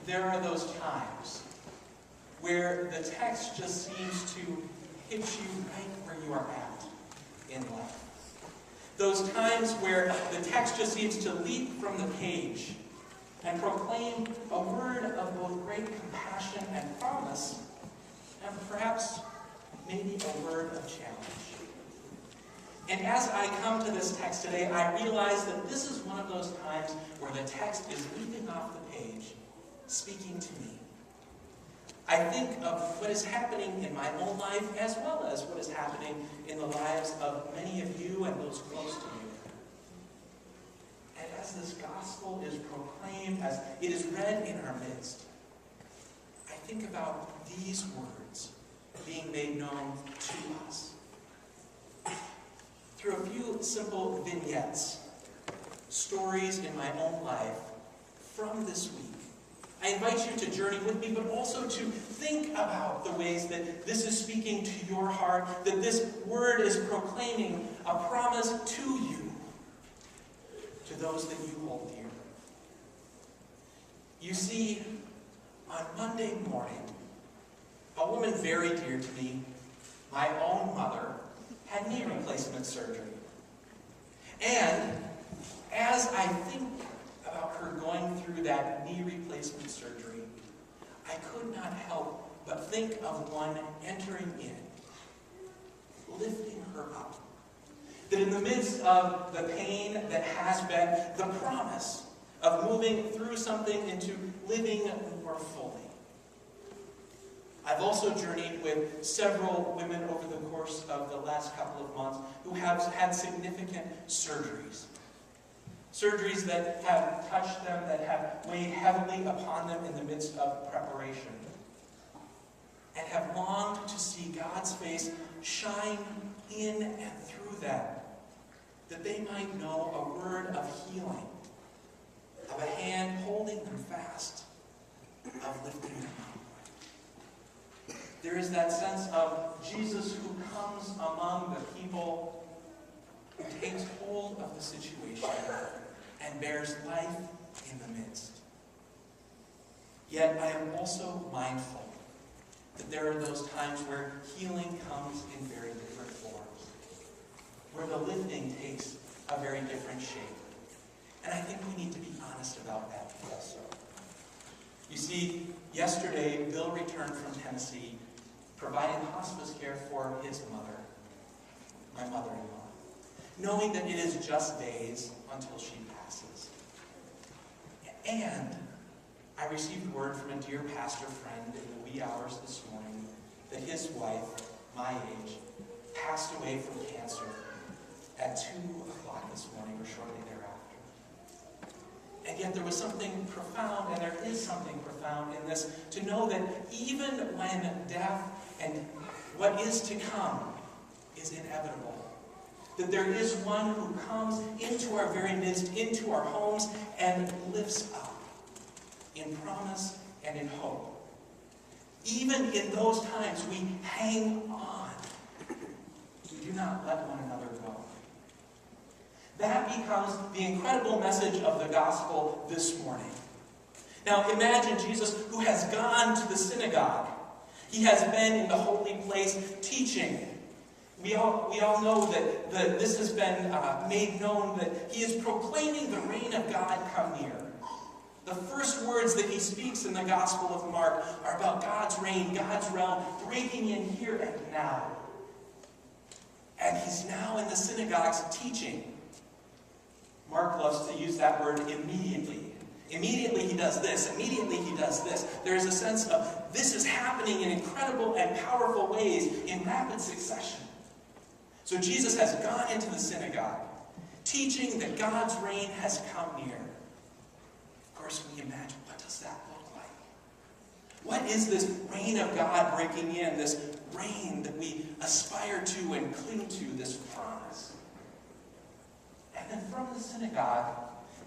there are those times where the text just seems to hit you right where you are at in life. Those times where the text just seems to leap from the page and proclaim a word of both great compassion and promise, and perhaps maybe a word of challenge. And as I come to this text today, I realize that this is one of those times where the text is leaping off the page, speaking to me. I think of what is happening in my own life as well as what is happening in the lives of many of you and those close to you. And as this gospel is proclaimed, as it is read in our midst, I think about these words being made known to us through a few simple vignettes, stories in my own life from this week. I invite you to journey with me, but also to think about the ways that this is speaking to your heart, that this word is proclaiming a promise to you, to those that you hold dear. You see, on Monday morning, a woman very dear to me, my own mother, had knee replacement surgery. And as I think about her going through that knee replacement surgery, I could not help but think of one entering in, lifting her up. That in the midst of the pain that has been, the promise of moving through something into living more fully. I've also journeyed with several women over the course of the last couple of months who have had significant surgeries. Surgeries that have touched them, that have weighed heavily upon them in the midst of preparation. And have longed to see God's face shine in and through them, that they might know a word of healing, of a hand holding them fast, of lifting them up. There is that sense of Jesus who comes among the people, who takes hold of the situation and bears life in the midst. Yet I am also mindful that there are those times where healing comes in very different forms, where the lifting takes a very different shape. And I think we need to be honest about that also. You see, yesterday, Bill returned from Tennessee, providing hospice care for his mother, my mother-in-law, knowing that it is just days until she passes. And I received word from a dear pastor friend in the wee hours this morning that his wife, my age, passed away from cancer at 2 o'clock this morning or shortly thereafter. And yet there was something profound, and there is something profound in this, to know that even when death and what is to come is inevitable, that there is one who comes into our very midst, into our homes, and lifts up in promise and in hope. Even in those times, we hang on. We do not let one another go. That becomes the incredible message of the gospel this morning. Now imagine Jesus, who has gone to the synagogue. He has been in the holy place teaching. We all know that this has been made known, that he is proclaiming the reign of God come near. The first words that he speaks in the Gospel of Mark are about God's reign, God's realm, breaking in here and now. And he's now in the synagogues teaching. Mark loves to use that word immediately. Immediately he does this. Immediately he does this. There is a sense of this is happening in incredible and powerful ways in rapid succession. So Jesus has gone into the synagogue, teaching that God's reign has come near. Of course, we imagine, what does that look like? What is this reign of God breaking in, this reign that we aspire to and cling to, this promise? And then from the synagogue,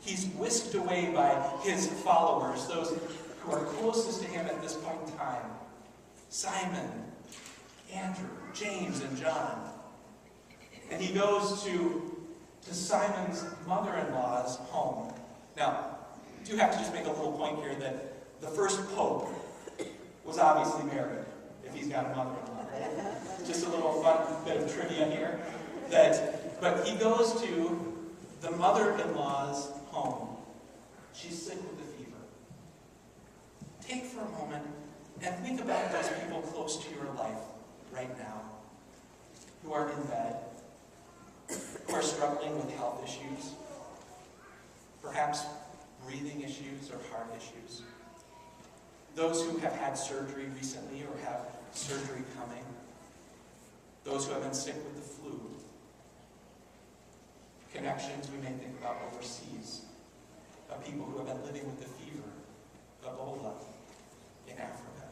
he's whisked away by his followers, those who are closest to him at this point in time. Simon, Andrew, James, and John. And he goes to Simon's mother-in-law's home. Now, I do have to just make a little point here that the first pope was obviously married, if he's got a mother-in-law. Just a little fun bit of trivia here. But he goes to the mother-in-law's home. She's sick with a fever. Take for a moment and think about those people close to your life right now who are in bed, who are struggling with health issues, perhaps breathing issues or heart issues. Those who have had surgery recently or have surgery coming. Those who have been sick with the flu. Connections we may think about overseas, of people who have been living with the fever, Ebola, in Africa.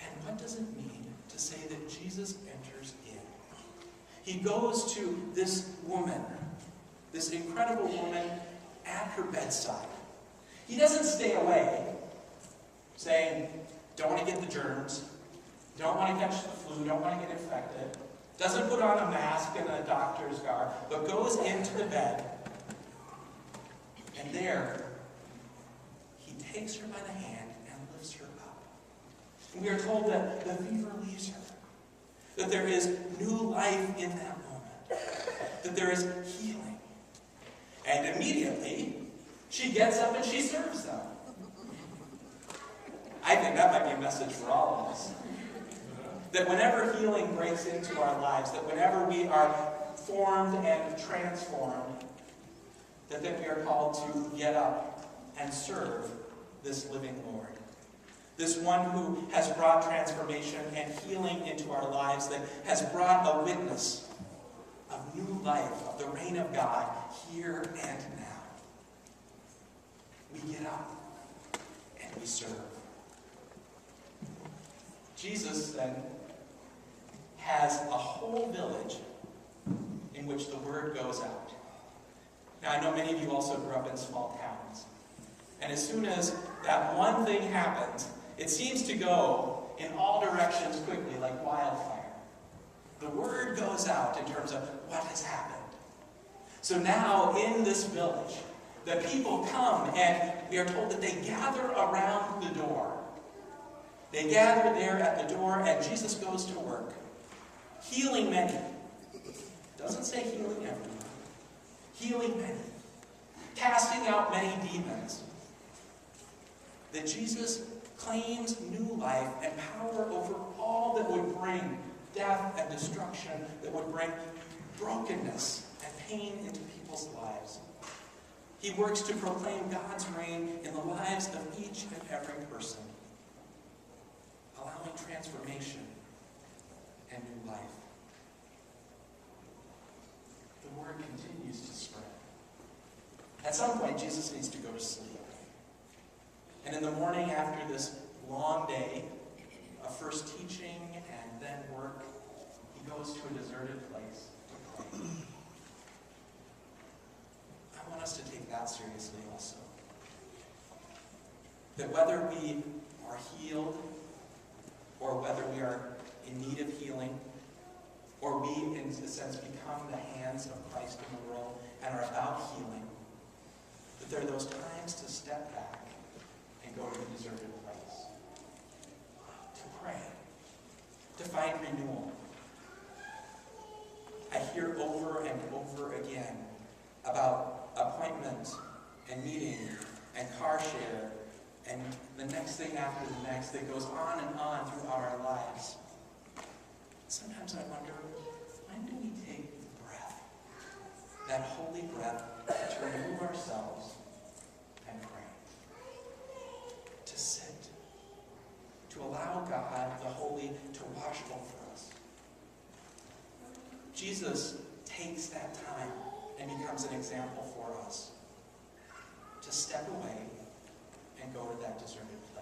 And what does it mean to say that Jesus enters in? He goes to this woman, this incredible woman, at her bedside. He doesn't stay away, saying, don't want to get the germs, don't want to catch the flu, don't want to get infected. Doesn't put on a mask and a doctor's garb, but goes into the bed. And there, he takes her by the hand and lifts her up. And we are told that the fever leaves her. That there is new life in that moment. That there is healing. And immediately, she gets up and she serves them. I think that might be a message for all of us. That whenever healing breaks into our lives, that whenever we are formed and transformed, that we are called to get up and serve this living Lord. This one who has brought transformation and healing into our lives, that has brought a witness of new life, of the reign of God here and now. We get up and we serve. Jesus then has a whole village in which the word goes out. Now, I know many of you also grew up in small towns. And as soon as that one thing happens, it seems to go in all directions quickly, like wildfire. The word goes out in terms of what has happened. So now, in this village, the people come, and we are told that they gather around the door. They gather there at the door, and Jesus goes to work, healing many. Doesn't say healing everyone. Healing many. Casting out many demons. That Jesus claims new life and power over all that would bring death and destruction, that would bring brokenness and pain into people's lives. He works to proclaim God's reign in the lives of each and every person, allowing transformation and new life. The word continues to spread. At some point, Jesus needs to go to sleep. And in the morning after this long day of first teaching and then work, he goes to a deserted place to pray. I want us to take that seriously also. That whether we are healed, or whether we are in need of healing, or we, in a sense, become the hands of Christ in the world and are about healing, that there are those times to step back and go to a deserted place. To pray. To find renewal. I hear over and over again about appointments and meeting and car share and the next thing after the next that goes on and on throughout our lives. Sometimes I wonder, when do we take the breath, that holy breath, to remove ourselves and pray? To sit. To allow God, the Holy, to wash over us. Jesus takes that time and becomes an example for us. To step away and go to that deserted place.